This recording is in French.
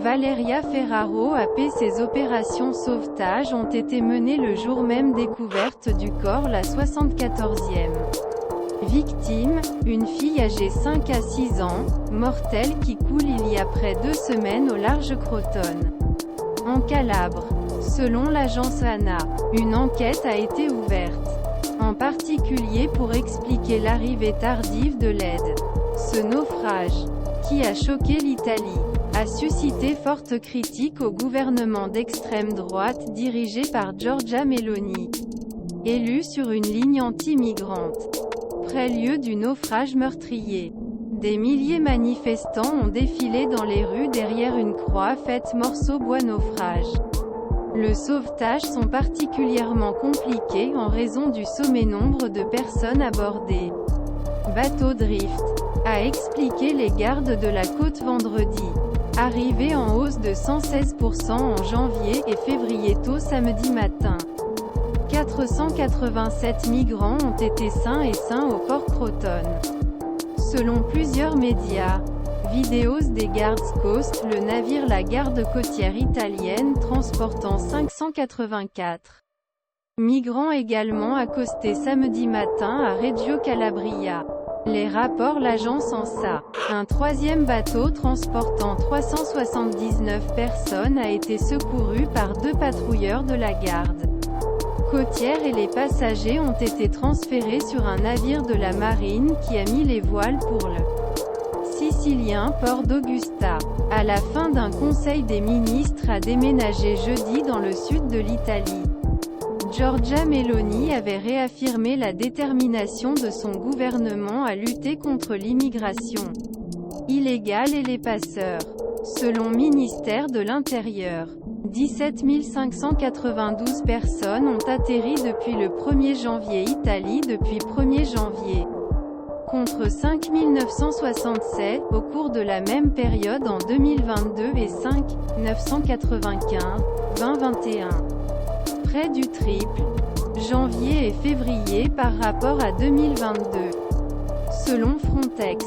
Valeria Ferraro AP. Ces opérations sauvetage ont été menées le jour même découverte du corps. La 74e victime, une fille âgée 5 à 6 ans, mortelle qui coule il y a près de 2 semaines au large Crotone, en Calabre. Selon l'agence ANA, une enquête a été ouverte, en particulier pour expliquer l'arrivée tardive de l'aide. Ce naufrage, qui a choqué l'Italie, a suscité forte critique au gouvernement d'extrême droite dirigé par Giorgia Meloni, élue sur une ligne anti-migrante. Lieu du naufrage meurtrier. Des milliers de manifestants ont défilé dans les rues derrière une croix faite morceau bois naufrage. Le sauvetage sont particulièrement compliqués en raison du sommet nombre de personnes à bord des bateaux drift, a expliqué les gardes de la côte vendredi. Arrivés en hausse de 116% en janvier et février tôt samedi matin. 487 migrants ont été sains et sains au port Crotone. Selon plusieurs médias, Vidéos des Guards Coast, le navire la garde côtière italienne transportant 584 migrants également accostés samedi matin à Reggio Calabria. Les rapports l'agence ANSA. Un troisième bateau transportant 379 personnes a été secouru par 2 patrouilleurs de la garde côtière et les passagers ont été transférés sur un navire de la marine qui a mis les voiles pour le sicilien port d'Augusta. À la fin d'un conseil des ministres a déménagé jeudi dans le sud de l'Italie. Giorgia Meloni avait réaffirmé la détermination de son gouvernement à lutter contre l'immigration illégale et les passeurs. Selon ministère de l'Intérieur, 17 592 personnes ont atterri depuis le 1er janvier Italie depuis 1er janvier, contre 5 967 au cours de la même période en 2022 et 5 995 2021. Près du triple, janvier et février par rapport à 2022. Selon Frontex.